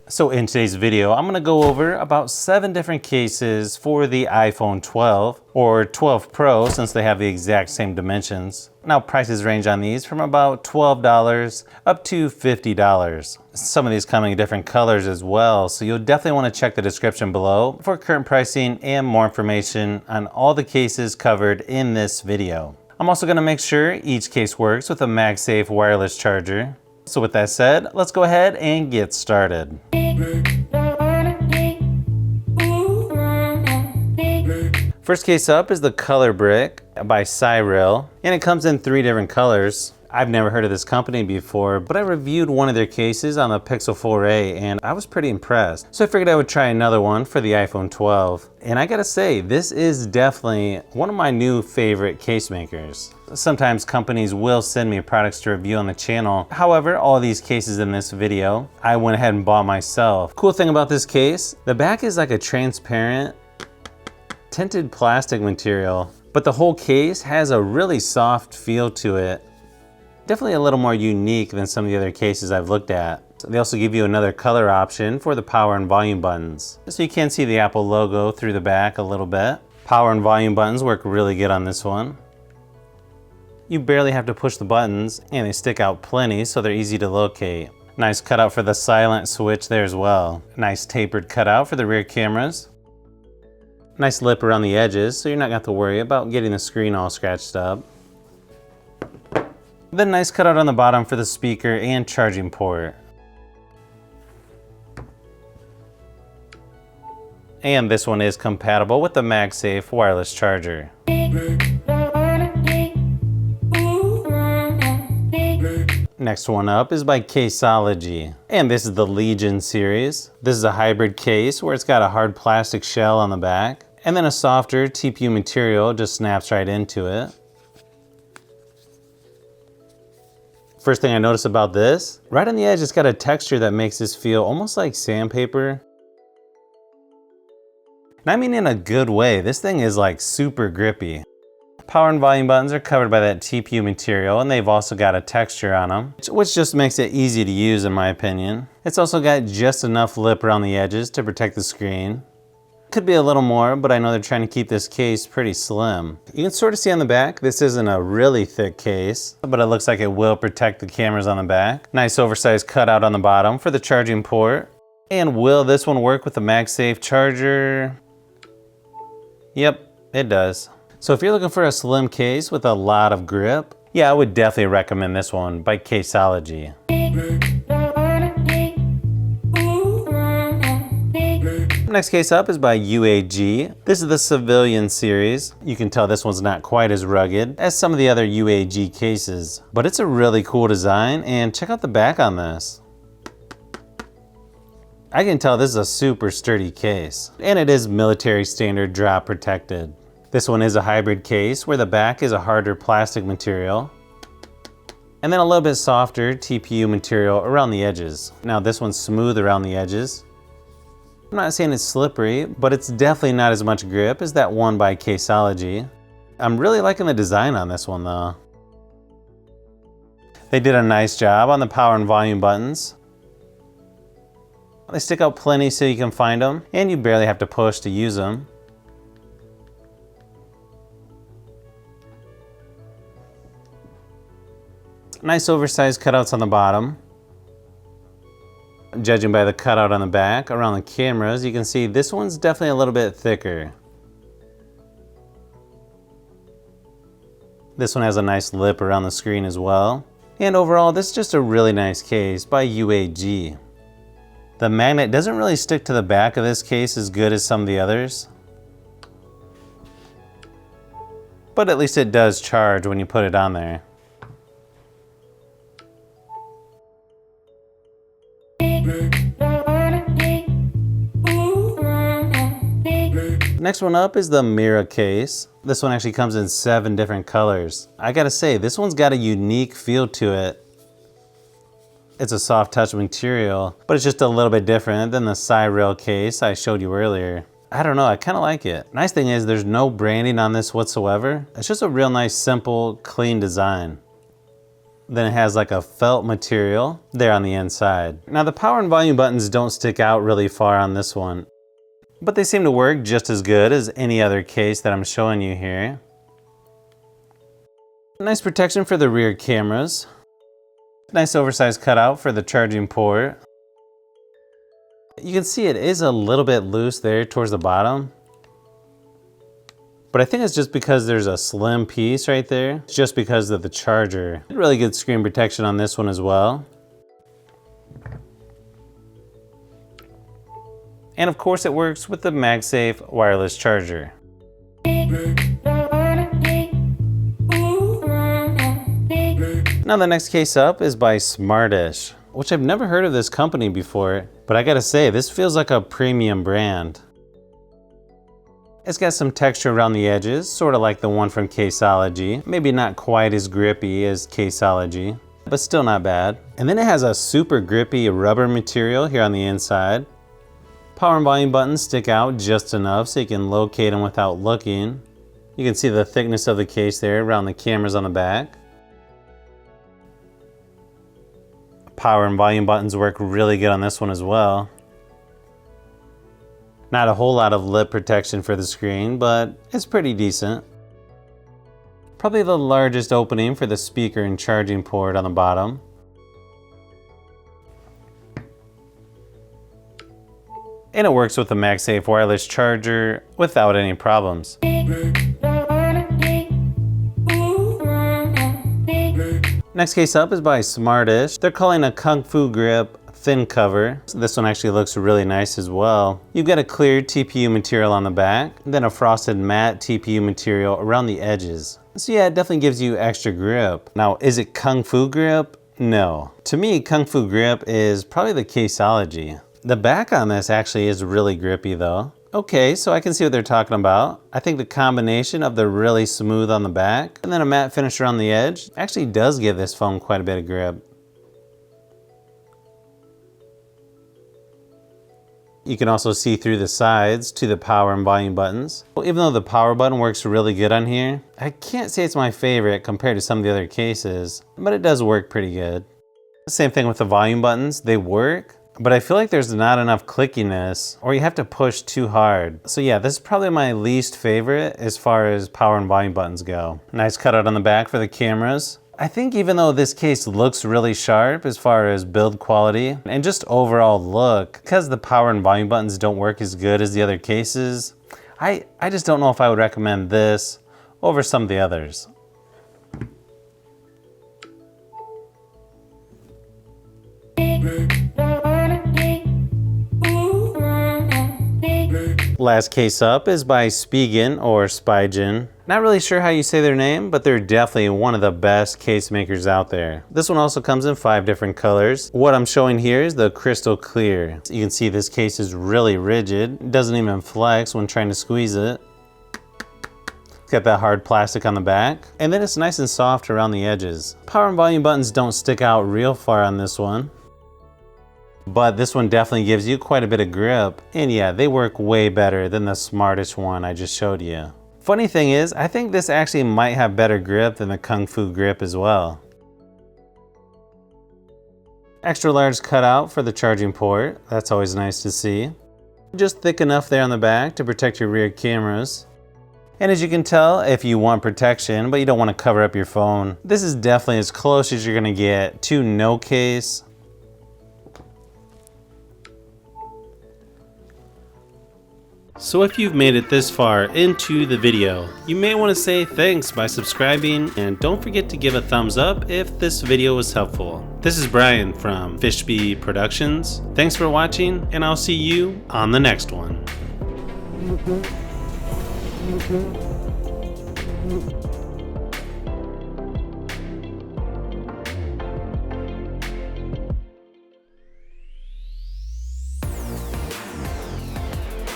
So in today's video, I'm gonna go over about 7 different cases for the iPhone 12 or 12 Pro, since they have the exact same dimensions. Now prices range on these from about $12 up to $50. Some of these come in different colors as well, so you'll definitely wanna check the description below for current pricing and more information on all the cases covered in this video. I'm also gonna make sure each case works with a MagSafe wireless charger. So with that said, let's go ahead and get started. First case up is the Color Brick by Cyril, and it comes in 3 different colors. I've never heard of this company before, but I reviewed one of their cases on the Pixel 4a and I was pretty impressed. So I figured I would try another one for the iPhone 12. And I gotta say, this is definitely one of my new favorite case makers. Sometimes companies will send me products to review on the channel. However, all these cases in this video, I went ahead and bought myself. Cool thing about this case, the back is like a transparent tinted plastic material, but the whole case has a really soft feel to it. Definitely a little more unique than some of the other cases I've looked at. They also give you another color option for the power and volume buttons. So you can see the Apple logo through the back a little bit. Power and volume buttons work really good on this one. You barely have to push the buttons and they stick out plenty, so they're easy to locate. Nice cutout for the silent switch there as well. Nice tapered cutout for the rear cameras. Nice lip around the edges, so you're not gonna have to worry about getting the screen all scratched up. Then nice cutout on the bottom for the speaker and charging port. And this one is compatible with the MagSafe wireless charger. Next one up is by Caselogy, and this is the Legion series. This is a hybrid case where it's got a hard plastic shell on the back, and then a softer TPU material just snaps right into it. First thing I notice about this, right on the edge it's got a texture that makes this feel almost like sandpaper. And I mean in a good way, this thing is like super grippy. Power and volume buttons are covered by that TPU material, and they've also got a texture on them, which just makes it easy to use in my opinion. It's also got just enough lip around the edges to protect the screen. Could be a little more, but I know they're trying to keep this case pretty slim. You can sort of see on the back, this isn't a really thick case, but it looks like it will protect the cameras on the back. Nice oversized cutout on the bottom for the charging port. And will this one work with the MagSafe charger? Yep, it does. So if you're looking for a slim case with a lot of grip, yeah, I would definitely recommend this one by Caselogy. Next case up is by UAG. This is the Civilian series. You can tell this one's not quite as rugged as some of the other UAG cases, but it's a really cool design, and check out the back on this. I can tell this is a super sturdy case, and it is military standard drop protected. This one is a hybrid case where the back is a harder plastic material, and then a little bit softer TPU material around the edges. Now this one's smooth around the edges. I'm not saying it's slippery, but it's definitely not as much grip as that one by Caselogy. I'm really liking the design on this one though. They did a nice job on the power and volume buttons. They stick out plenty so you can find them, and you barely have to push to use them. Nice oversized cutouts on the bottom. Judging by the cutout on the back around the cameras, you can see this one's definitely a little bit thicker. This one has a nice lip around the screen as well. And overall, this is just a really nice case by UAG. The magnet doesn't really stick to the back of this case as good as some of the others, but at least it does charge when you put it on there. Next one up is the Mira case. This one actually comes in 7 different colors. I gotta say, this one's got a unique feel to it. It's a soft touch material, but it's just a little bit different than the Cyril case I showed you earlier. I don't know, I kind of like it. Nice thing is there's no branding on this whatsoever. It's just a real nice, simple, clean design. Then it has like a felt material there on the inside. Now the power and volume buttons don't stick out really far on this one, but they seem to work just as good as any other case that I'm showing you here. Nice protection for the rear cameras. Nice oversized cutout for the charging port. You can see it is a little bit loose there towards the bottom, but I think it's just because there's a slim piece right there. It's just because of the charger. Really good screen protection on this one as well. And of course it works with the MagSafe wireless charger. Now the next case up is by Smartish, which I've never heard of this company before, but I gotta say, this feels like a premium brand. It's got some texture around the edges, sort of like the one from Caselogy. Maybe not quite as grippy as Caselogy, but still not bad. And then it has a super grippy rubber material here on the inside. Power and volume buttons stick out just enough so you can locate them without looking. You can see the thickness of the case there around the cameras on the back. Power and volume buttons work really good on this one as well. Not a whole lot of lip protection for the screen, but it's pretty decent. Probably the largest opening for the speaker and charging port on the bottom. And it works with the MagSafe wireless charger without any problems. Next case up is by Smartish. They're calling a Kung Fu Grip thin cover. So this one actually looks really nice as well. You've got a clear TPU material on the back, then a frosted matte TPU material around the edges. So yeah, it definitely gives you extra grip. Now, is it Kung Fu Grip? No. To me, Kung Fu Grip is probably the Caselogy. The back on this actually is really grippy though. Okay, so I can see what they're talking about. I think the combination of the really smooth on the back and then a matte finish around the edge actually does give this phone quite a bit of grip. You can also see through the sides to the power and volume buttons. Even though the power button works really good on here, I can't say it's my favorite compared to some of the other cases, but it does work pretty good. Same thing with the volume buttons, they work, but I feel like there's not enough clickiness or you have to push too hard. So yeah, this is probably my least favorite as far as power and volume buttons go. Nice cutout on the back for the cameras. I think even though this case looks really sharp as far as build quality and just overall look, because the power and volume buttons don't work as good as the other cases, I just don't know if I would recommend this over some of the others. Last case up is by Spigen or Spigen. Not really sure how you say their name, but they're definitely one of the best case makers out there. This one also comes in 5 different colors. What I'm showing here is the crystal clear. You can see this case is really rigid. It doesn't even flex when trying to squeeze it. It's got that hard plastic on the back, and then it's nice and soft around the edges. Power and volume buttons don't stick out real far on this one, but this one definitely gives you quite a bit of grip. And yeah, they work way better than the Smartish one I just showed you. Funny thing is, I think this actually might have better grip than the Kung Fu Grip as well. Extra large cutout for the charging port. That's always nice to see. Just thick enough there on the back to protect your rear cameras. And as you can tell, if you want protection, but you don't want to cover up your phone, this is definitely as close as you're going to get to no case. So if you've made it this far into the video, you may want to say thanks by subscribing, and don't forget to give a thumbs up if this video was helpful. This is Brian from Fishbee Productions. Thanks for watching, and I'll see you on the next one.